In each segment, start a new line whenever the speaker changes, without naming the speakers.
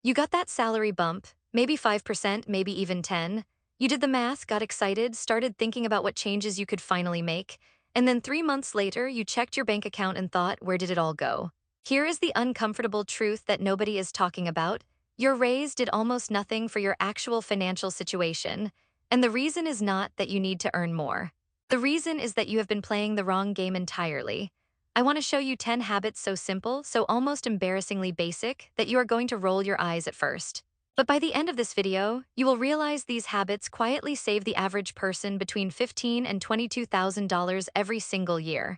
You got that salary bump, maybe 5%, maybe even 10. You did the math, got excited, started thinking about what changes you could finally make, and then 3 months later, you checked your bank account and thought, where did it all go? Here is the uncomfortable truth that nobody is talking about. Your raise did almost nothing for your actual financial situation, and the reason is not that you need to earn more. The reason is that you have been playing the wrong game entirely. I want to show you 10 habits so simple, so almost embarrassingly basic, that you are going to roll your eyes at first. But by the end of this video, you will realize these habits quietly save the average person between $15,000 and $22,000 every single year.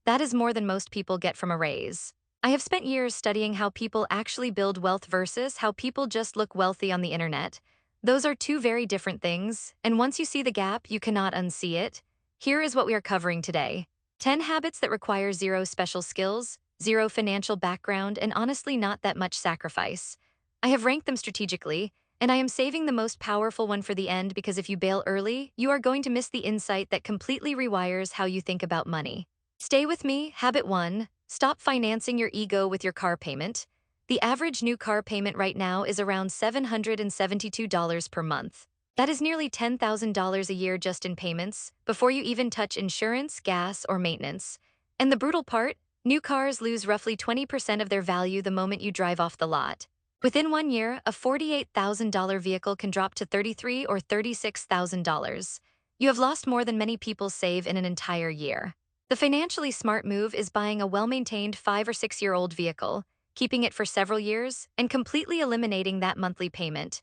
That is more than most people get from a raise. I have spent years studying how people actually build wealth versus how people just look wealthy on the internet. Those are two very different things, and once you see the gap, you cannot unsee it. Here is what we are covering today. 10 habits that require zero special skills, zero financial background, and honestly not that much sacrifice. I have ranked them strategically, and I am saving the most powerful one for the end because if you bail early, you are going to miss the insight that completely rewires how you think about money. Stay with me. Habit 1. Stop financing your ego with your car payment. The average new car payment right now is around $772 per month. That is nearly $10,000 a year just in payments, before you even touch insurance, gas, or maintenance. And the brutal part? New cars lose roughly 20% of their value the moment you drive off the lot. Within 1 year, a $48,000 vehicle can drop to $33,000 or $36,000. You have lost more than many people save in an entire year. The financially smart move is buying a well-maintained 5 or 6 year old vehicle, keeping it for several years, and completely eliminating that monthly payment.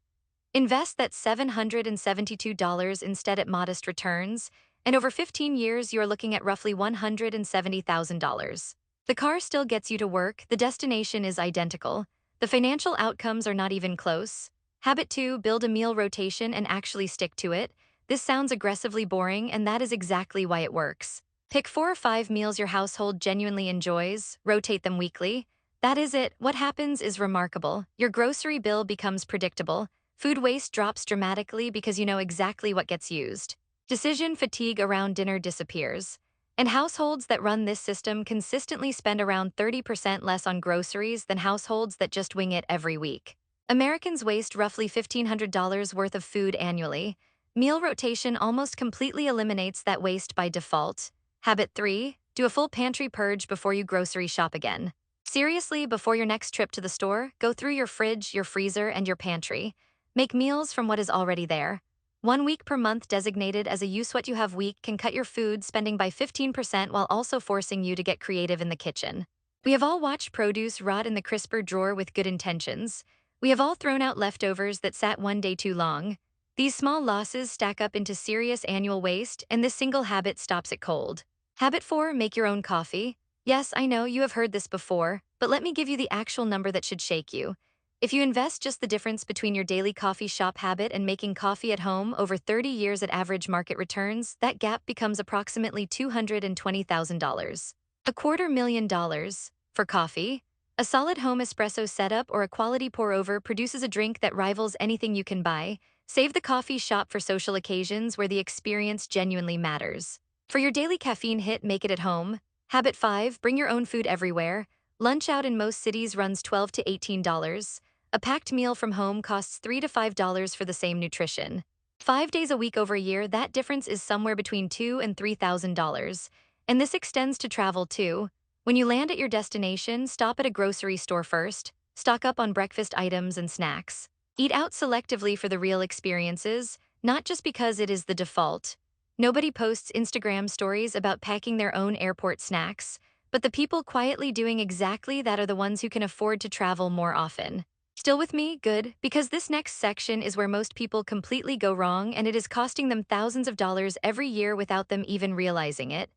Invest that $772 instead at modest returns, and over 15 years you are looking at roughly $170,000. The car still gets you to work, the destination is identical, the financial outcomes are not even close. Habit 2. Build a meal rotation and actually stick to it. This sounds aggressively boring, and that is exactly why it works. Pick 4 or 5 meals your household genuinely enjoys, rotate them weekly. That is it. What happens is remarkable. Your grocery bill becomes predictable. Food waste drops dramatically because you know exactly what gets used. Decision fatigue around dinner disappears. And households that run this system consistently spend around 30% less on groceries than households that just wing it every week. Americans waste roughly $1,500 worth of food annually. Meal rotation almost completely eliminates that waste by default. Habit 3. Do a full pantry purge before you grocery shop again. Seriously, before your next trip to the store, go through your fridge, your freezer, and your pantry. Make meals from what is already there. 1 week per month designated as a use what you have week can cut your food spending by 15% while also forcing you to get creative in the kitchen. We have all watched produce rot in the crisper drawer with good intentions. We have all thrown out leftovers that sat 1 day too long. These small losses stack up into serious annual waste, and this single habit stops it cold. Habit 4. Make your own coffee. Yes, I know you have heard this before, but let me give you the actual number that should shake you. If you invest just the difference between your daily coffee shop habit and making coffee at home over 30 years at average market returns, that gap becomes approximately $220,000. $250,000 for coffee. A solid home espresso setup or a quality pour-over produces a drink that rivals anything you can buy. Save the coffee shop for social occasions where the experience genuinely matters. For your daily caffeine hit, make it at home. Habit 5. Bring your own food everywhere. Lunch out in most cities runs $12 to $18. A packed meal from home costs $3 to $5 for the same nutrition. 5 days a week over a year, that difference is somewhere between $2,000 and $3,000. And this extends to travel too. When you land at your destination, stop at a grocery store first. Stock up on breakfast items and snacks. Eat out selectively for the real experiences, not just because it is the default. Nobody posts Instagram stories about packing their own airport snacks, but the people quietly doing exactly that are the ones who can afford to travel more often. Still with me? Good, because this next section is where most people completely go wrong and it is costing them thousands of dollars every year without them even realizing it.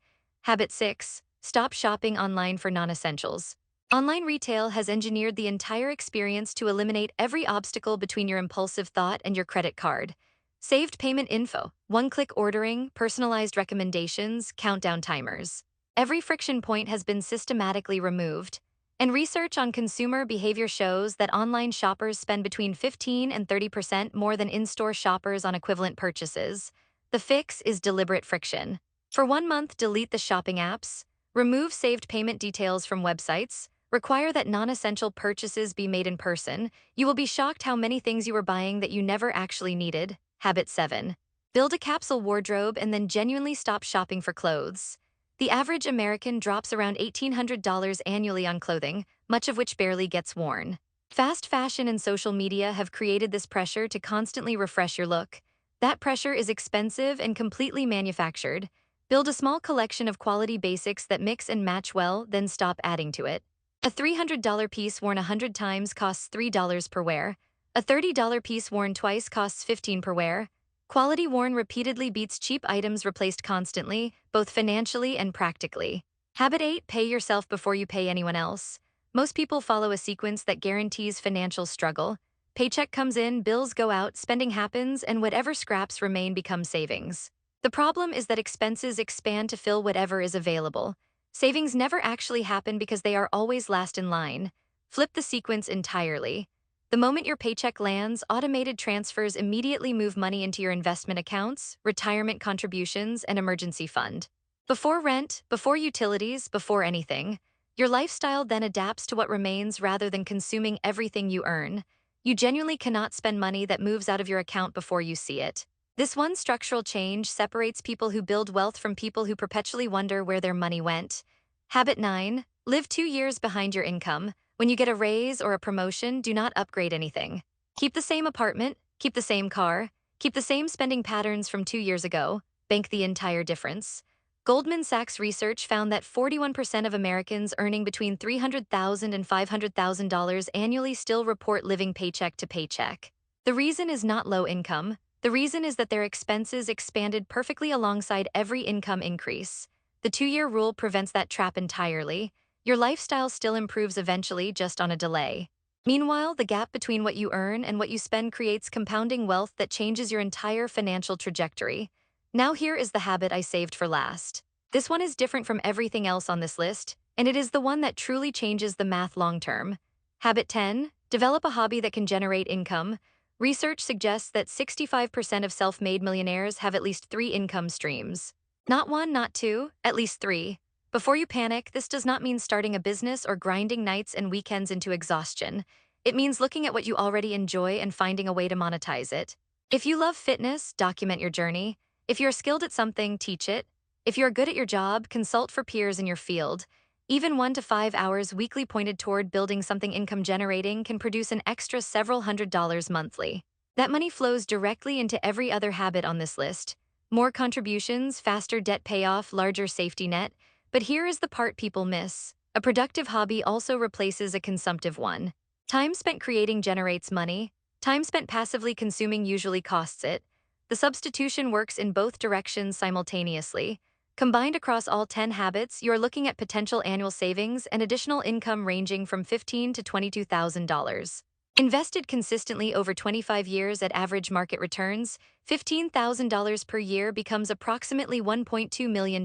Habit 6. Stop shopping online for non-essentials. Online retail has engineered the entire experience to eliminate every obstacle between your impulsive thought and your credit card. Saved payment info, one-click ordering, personalized recommendations, countdown timers. Every friction point has been systematically removed. And research on consumer behavior shows that online shoppers spend between 15 and 30% more than in-store shoppers on equivalent purchases. The fix is deliberate friction. For 1 month, delete the shopping apps, remove saved payment details from websites, Require that non-essential purchases be made in person. You will be shocked how many things you were buying that you never actually needed. Habit 7. Build a capsule wardrobe and then genuinely stop shopping for clothes. The average American drops around $1,800 annually on clothing, much of which barely gets worn. Fast fashion and social media have created this pressure to constantly refresh your look. That pressure is expensive and completely manufactured. Build a small collection of quality basics that mix and match well, then stop adding to it. A $300 piece worn 100 times costs $3 per wear. A $30 piece worn twice costs $15 per wear. Quality worn repeatedly beats cheap items replaced constantly, both financially and practically. Habit 8. Pay yourself before you pay anyone else. Most people follow a sequence that guarantees financial struggle. Paycheck comes in, bills go out, spending happens, and whatever scraps remain become savings. The problem is that expenses expand to fill whatever is available. Savings never actually happen because they are always last in line. Flip the sequence entirely. The moment your paycheck lands, automated transfers immediately move money into your investment accounts, retirement contributions, and emergency fund. Before rent, before utilities, before anything, your lifestyle then adapts to what remains rather than consuming everything you earn. You genuinely cannot spend money that moves out of your account before you see it. This one structural change separates people who build wealth from people who perpetually wonder where their money went. Habit 9. Live 2 years behind your income. When you get a raise or a promotion, do not upgrade anything. Keep the same apartment, keep the same car, keep the same spending patterns from 2 years ago, bank the entire difference. Goldman Sachs research found that 41% of Americans earning between $300,000 and $500,000 annually still report living paycheck to paycheck. The reason is not low income. The reason is that their expenses expanded perfectly alongside every income increase. The 2-year rule prevents that trap entirely. Your lifestyle still improves eventually, just on a delay. Meanwhile, the gap between what you earn and what you spend creates compounding wealth that changes your entire financial trajectory. Now here is the habit I saved for last. This one is different from everything else on this list, and it is the one that truly changes the math long term. Habit 10. Develop a hobby that can generate income. Research suggests that 65% of self-made millionaires have at least 3 income streams. Not 1, not 2, at least 3. Before you panic, this does not mean starting a business or grinding nights and weekends into exhaustion. It means looking at what you already enjoy and finding a way to monetize it. If you love fitness, document your journey. If you're skilled at something, teach it. If you're good at your job, consult for peers in your field. Even 1 to 5 hours weekly pointed toward building something income generating can produce an extra several $100s monthly. That money flows directly into every other habit on this list. More contributions, faster debt payoff, larger safety net. But here is the part people miss. A productive hobby also replaces a consumptive one. Time spent creating generates money. Time spent passively consuming usually costs it. The substitution works in both directions simultaneously. Combined across all 10 habits, you're looking at potential annual savings and additional income ranging from $15,000 to $22,000. Invested consistently over 25 years at average market returns, $15,000 per year becomes approximately $1.2 million.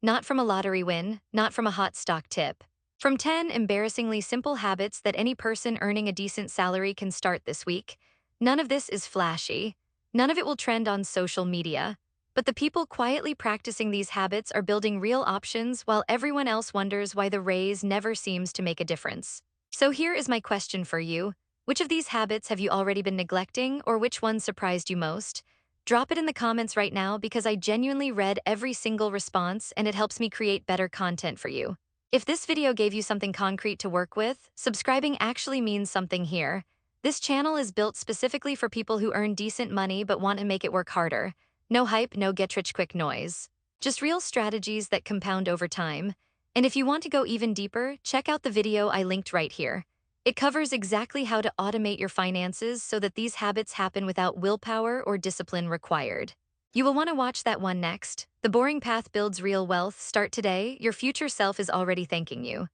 Not from a lottery win, not from a hot stock tip. From 10 embarrassingly simple habits that any person earning a decent salary can start this week. None of this is flashy. None of it will trend on social media. But the people quietly practicing these habits are building real options while everyone else wonders why the raise never seems to make a difference. So here is my question for you. Which of these habits have you already been neglecting, or which one surprised you most? Drop it in the comments right now because I genuinely read every single response and it helps me create better content for you. If this video gave you something concrete to work with, subscribing actually means something here. This channel is built specifically for people who earn decent money but want to make it work harder. No hype, no get-rich-quick noise. Just real strategies that compound over time. And if you want to go even deeper, check out the video I linked right here. It covers exactly how to automate your finances so that these habits happen without willpower or discipline required. You will want to watch that one next. The Boring Path Builds Real Wealth. Start today. Your future self is already thanking you.